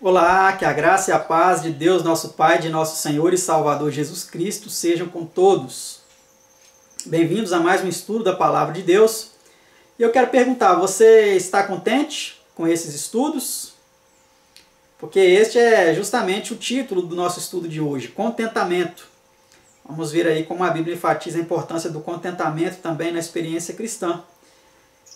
Olá, que a graça e a paz de Deus, nosso Pai, de nosso Senhor e Salvador Jesus Cristo, sejam com todos. Bem-vindos a mais um estudo da Palavra de Deus. E eu quero perguntar, você está contente com esses estudos? Porque este é justamente o título do nosso estudo de hoje, contentamento. Vamos ver aí como a Bíblia enfatiza a importância do contentamento também na experiência cristã.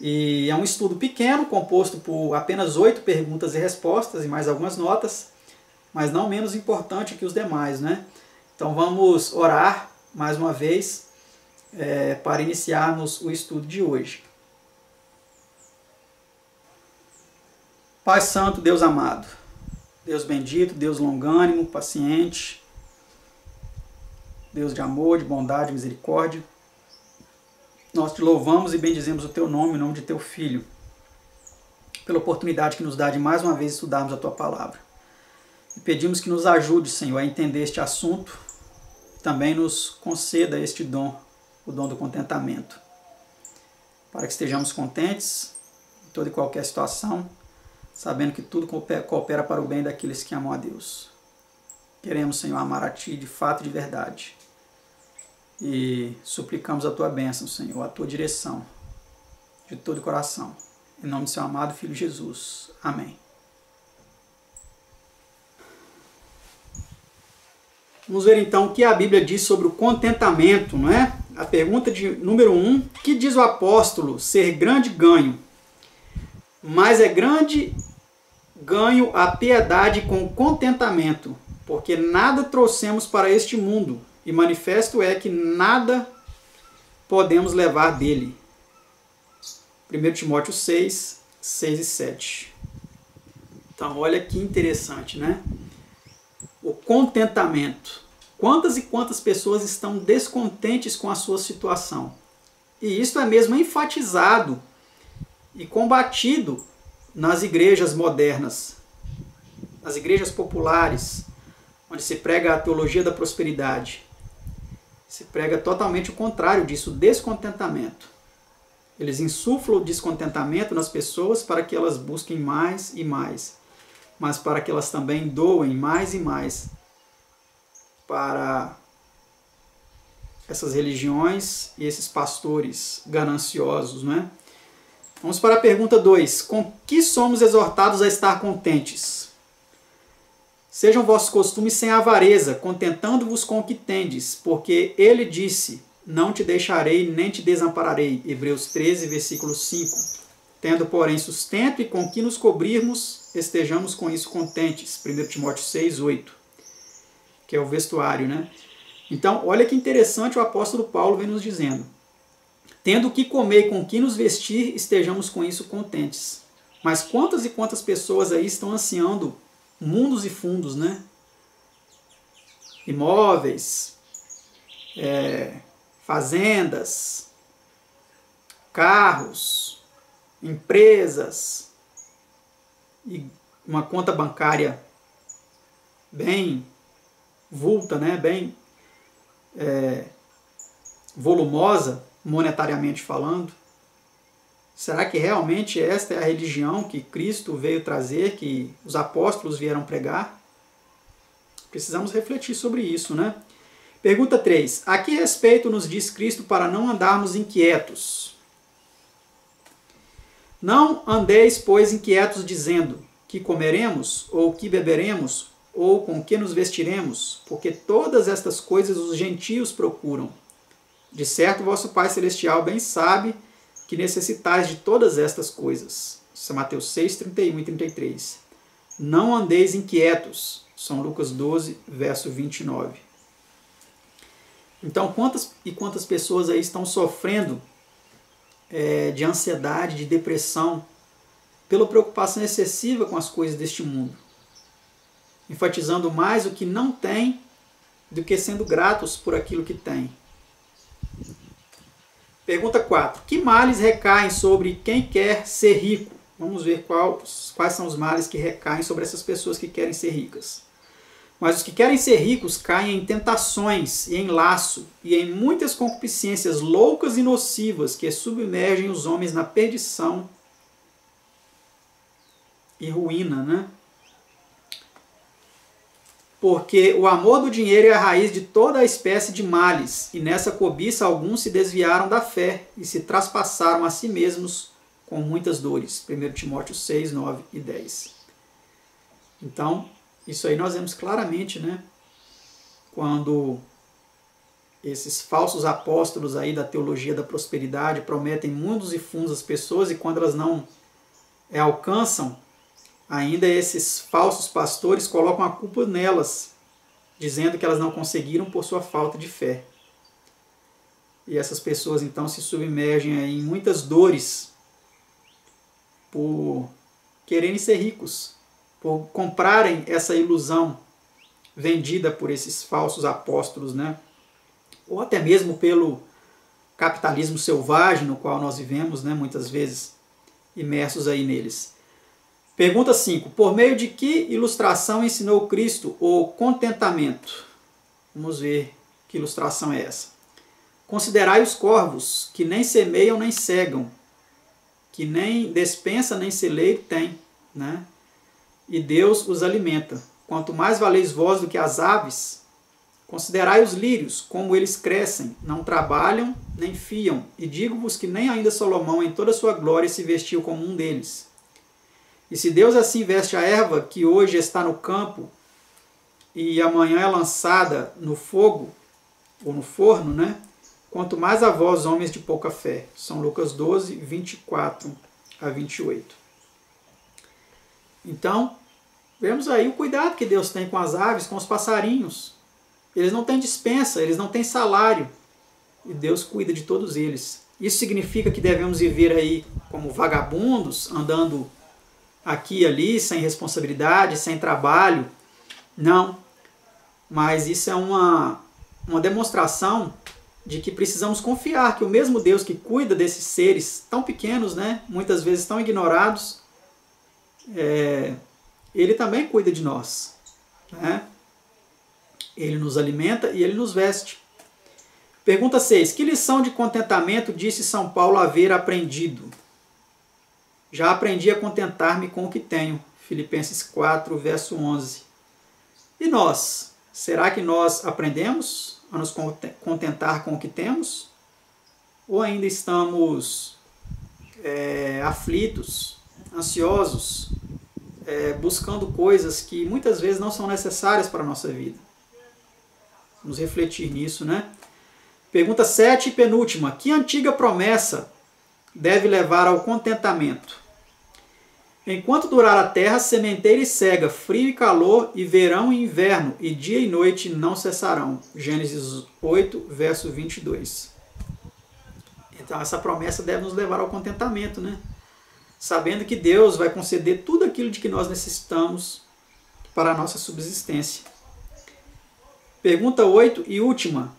E é um estudo pequeno, composto por apenas 8 perguntas e respostas e mais algumas notas, mas não menos importante que os demais, né? Então vamos orar mais uma vez para iniciarmos o estudo de hoje. Pai Santo, Deus amado, Deus bendito, Deus longânimo, paciente, Deus de amor, de bondade, misericórdia, nós te louvamos e bendizemos o teu nome, o nome de teu Filho, pela oportunidade que nos dá de mais uma vez estudarmos a tua palavra. E pedimos que nos ajude, Senhor, a entender este assunto, também nos conceda este dom, o dom do contentamento, para que estejamos contentes em toda e qualquer situação, sabendo que tudo coopera para o bem daqueles que amam a Deus. Queremos, Senhor, amar a Ti de fato e de verdade. E suplicamos a Tua bênção, Senhor, a Tua direção, de todo o coração. Em nome do Seu amado Filho Jesus. Amém. Vamos ver então o que a Bíblia diz sobre o contentamento, não é? A pergunta de número 1, que diz o apóstolo ser grande ganho? Mas é grande ganho a piedade com contentamento, porque nada trouxemos para este mundo, e manifesto é que nada podemos levar dele. 1 Timóteo 6, 6 e 7. Então, olha que interessante, né? O contentamento. Quantas e quantas pessoas estão descontentes com a sua situação? E isso é mesmo enfatizado e combatido nas igrejas modernas, nas igrejas populares, onde se prega a teologia da prosperidade. Se prega totalmente o contrário disso, o descontentamento. Eles insuflam o descontentamento nas pessoas para que elas busquem mais e mais, mas para que elas também doem mais e mais para essas religiões e esses pastores gananciosos, não é? Vamos para a pergunta 2. Com que somos exortados a estar contentes? Sejam vossos costumes sem avareza, contentando-vos com o que tendes, porque ele disse, não te deixarei nem te desampararei. Hebreus 13, versículo 5. Tendo, porém, sustento e com que nos cobrirmos, estejamos com isso contentes. 1 Timóteo 6, 8. Que é o vestuário, né? Então, olha que interessante o apóstolo Paulo vem nos dizendo. Tendo o que comer e com o que nos vestir, estejamos com isso contentes. Mas quantas e quantas pessoas aí estão ansiando mundos e fundos, né? Imóveis, fazendas, carros, empresas e uma conta bancária bem vulta, né? Bem volumosa, monetariamente falando. Será que realmente esta é a religião que Cristo veio trazer, que os apóstolos vieram pregar? Precisamos refletir sobre isso, né? Pergunta 3. A que respeito nos diz Cristo para não andarmos inquietos? Não andeis, pois, inquietos, dizendo que comeremos, ou que beberemos, ou com que nos vestiremos, porque todas estas coisas os gentios procuram. De certo, vosso Pai Celestial bem sabe que necessitais de todas estas coisas. Isso é Mateus 6, 31 e 33. Não andeis inquietos. São Lucas 12, verso 29. Então, quantas e quantas pessoas aí estão sofrendo de ansiedade, de depressão, pela preocupação excessiva com as coisas deste mundo, enfatizando mais o que não tem do que sendo gratos por aquilo que tem. Pergunta 4. Que males recaem sobre quem quer ser rico? Vamos ver quais são os males que recaem sobre essas pessoas que querem ser ricas. Mas os que querem ser ricos caem em tentações e em laço e em muitas concupiscências loucas e nocivas que submergem os homens na perdição e ruína, né? porque o amor do dinheiro é a raiz de toda a espécie de males, e nessa cobiça alguns se desviaram da fé e se traspassaram a si mesmos com muitas dores. 1 Timóteo 6, 9 e 10. Então, isso aí nós vemos claramente, né? Quando esses falsos apóstolos aí da teologia da prosperidade prometem mundos e fundos às pessoas, e quando elas não alcançam, ainda esses falsos pastores colocam a culpa nelas, dizendo que elas não conseguiram por sua falta de fé. E essas pessoas então se submergem aí em muitas dores por quererem ser ricos, por comprarem essa ilusão vendida por esses falsos apóstolos, né? Ou até mesmo pelo capitalismo selvagem no qual nós vivemos, né? Muitas vezes imersos aí neles. Pergunta 5. Por meio de que ilustração ensinou Cristo o contentamento? Vamos ver que ilustração é essa. Considerai os corvos, que nem semeiam nem cegam, que nem despensa nem celeiro tem, né? E Deus os alimenta. Quanto mais valeis vós do que as aves, considerai os lírios, como eles crescem, não trabalham nem fiam, e digo-vos que nem ainda Salomão em toda a sua glória se vestiu como um deles. E se Deus assim veste a erva que hoje está no campo e amanhã é lançada no fogo, ou no forno, né? Quanto mais a vós, homens de pouca fé. São Lucas 12, 24 a 28. Então, vemos aí o cuidado que Deus tem com as aves, com os passarinhos. Eles não têm dispensa, eles não têm salário. E Deus cuida de todos eles. Isso significa que devemos viver aí como vagabundos, andando aqui e ali, sem responsabilidade, sem trabalho? Não. Mas isso é uma demonstração de que precisamos confiar que o mesmo Deus que cuida desses seres tão pequenos, né, muitas vezes tão ignorados, Ele também cuida de nós, né? Ele nos alimenta e Ele nos veste. Pergunta 6. Que lição de contentamento disse São Paulo haver aprendido? Já aprendi a contentar-me com o que tenho. Filipenses 4, verso 11. E nós? Será que nós aprendemos a nos contentar com o que temos? Ou ainda estamos aflitos, ansiosos, buscando coisas que muitas vezes não são necessárias para a nossa vida? Vamos refletir nisso, né? Pergunta 7 e penúltima. Que antiga promessa deve levar ao contentamento? Enquanto durar a terra, sementeira e cega, frio e calor, e verão e inverno, e dia e noite não cessarão. Gênesis 8, verso 22. Então essa promessa deve nos levar ao contentamento, né? Sabendo que Deus vai conceder tudo aquilo de que nós necessitamos para a nossa subsistência. Pergunta 8 e última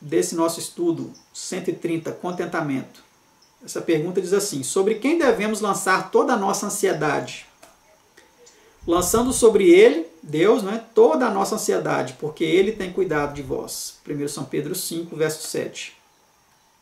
desse nosso estudo, 130, contentamento. Essa pergunta diz assim: sobre quem devemos lançar toda a nossa ansiedade? Lançando sobre Ele, Deus, né, toda a nossa ansiedade, porque Ele tem cuidado de vós. 1 São Pedro 5, verso 7.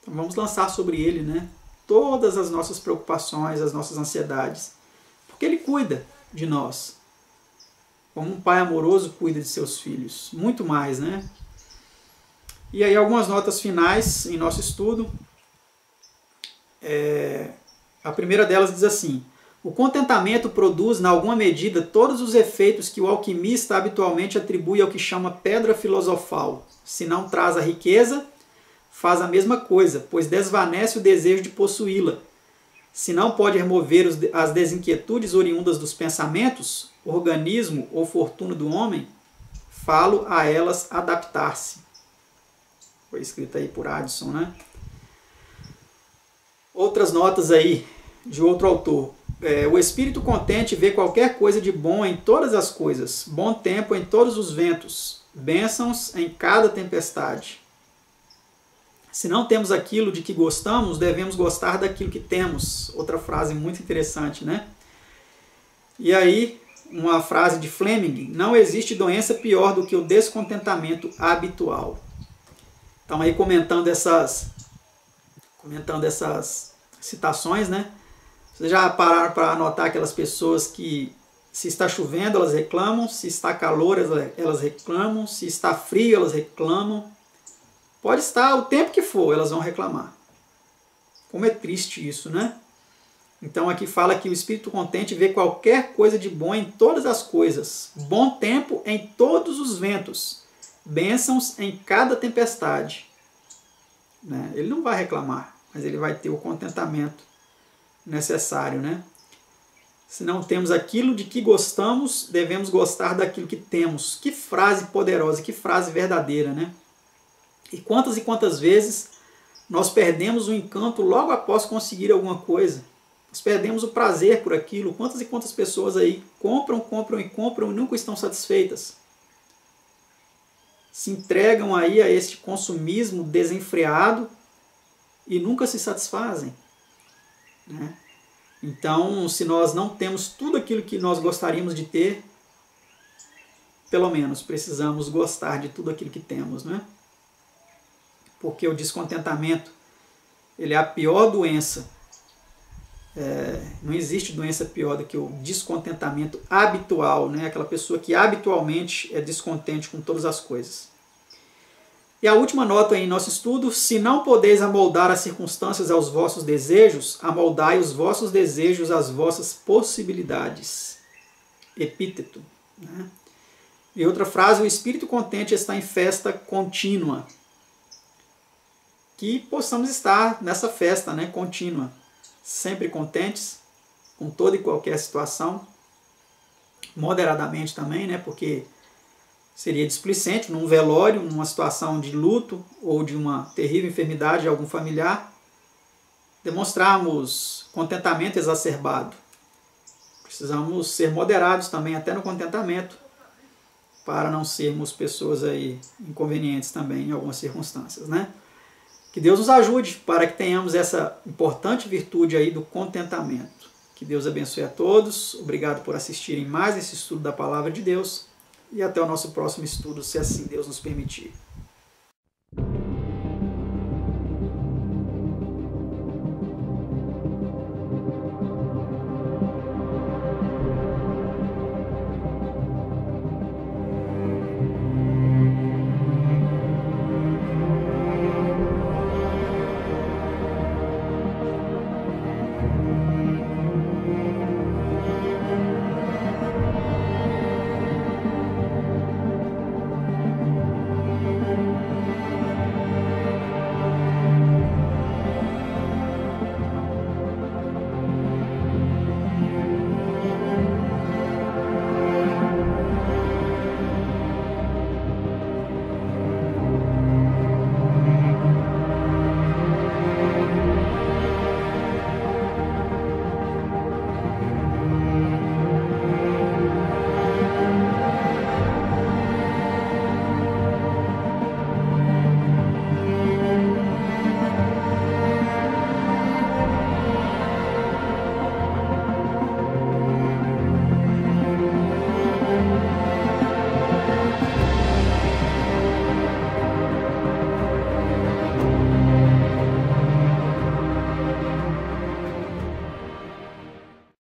Então vamos lançar sobre Ele, né, todas as nossas preocupações, as nossas ansiedades, porque Ele cuida de nós. Como um pai amoroso cuida de seus filhos. Muito mais, né? E aí algumas notas finais em nosso estudo. A primeira delas diz assim: o contentamento produz, na alguma medida, todos os efeitos que o alquimista habitualmente atribui ao que chama pedra filosofal. Se não traz a riqueza, faz a mesma coisa, pois desvanece o desejo de possuí-la. Se não pode remover as desinquietudes oriundas dos pensamentos, organismo ou fortuna do homem, falo a elas adaptar-se. Foi escrito aí por Addison, né? Outras notas aí de outro autor. O espírito contente vê qualquer coisa de bom em todas as coisas, bom tempo em todos os ventos, bênçãos em cada tempestade. Se não temos aquilo de que gostamos, devemos gostar daquilo que temos. Outra frase muito interessante, né? E aí, uma frase de Fleming: não existe doença pior do que o descontentamento habitual. Então aí comentando essas citações, né? Vocês já pararam para anotar aquelas pessoas que Se está chovendo, elas reclamam. Se está calor, elas reclamam. Se está frio, elas reclamam. Pode estar o tempo que for, elas vão reclamar. Como é triste isso, né? Então aqui fala que o espírito contente vê qualquer coisa de bom em todas as coisas, bom tempo em todos os ventos, bênçãos em cada tempestade. Né? Ele não vai reclamar, mas ele vai ter o contentamento necessário, né? Se não temos aquilo de que gostamos, devemos gostar daquilo que temos. Que frase poderosa, que frase verdadeira, né? E quantas vezes nós perdemos o encanto logo após conseguir alguma coisa. Nós perdemos o prazer por aquilo. Quantas e quantas pessoas aí compram e nunca estão satisfeitas. Se entregam aí a este consumismo desenfreado e nunca se satisfazem. Né? Então, se nós não temos tudo aquilo que nós gostaríamos de ter, pelo menos precisamos gostar de tudo aquilo que temos, né? Porque o descontentamento, ele é a pior doença. Não existe doença pior do que o descontentamento habitual, né? Aquela pessoa que habitualmente é descontente com todas as coisas. E a última nota aí em nosso estudo: se não podeis amoldar as circunstâncias aos vossos desejos, amoldai os vossos desejos às vossas possibilidades. Epíteto. Né? E outra frase: o espírito contente está em festa contínua. Que possamos estar nessa festa, né, contínua, sempre contentes com toda e qualquer situação, moderadamente também, né, porque seria displicente num velório, numa situação de luto ou de uma terrível enfermidade de algum familiar, demonstrarmos contentamento exacerbado. Precisamos ser moderados também até no contentamento, para não sermos pessoas aí inconvenientes também em algumas circunstâncias, né? Que Deus nos ajude para que tenhamos essa importante virtude aí do contentamento. Que Deus abençoe a todos. Obrigado por assistirem mais esse estudo da Palavra de Deus. E até o nosso próximo estudo, se assim Deus nos permitir.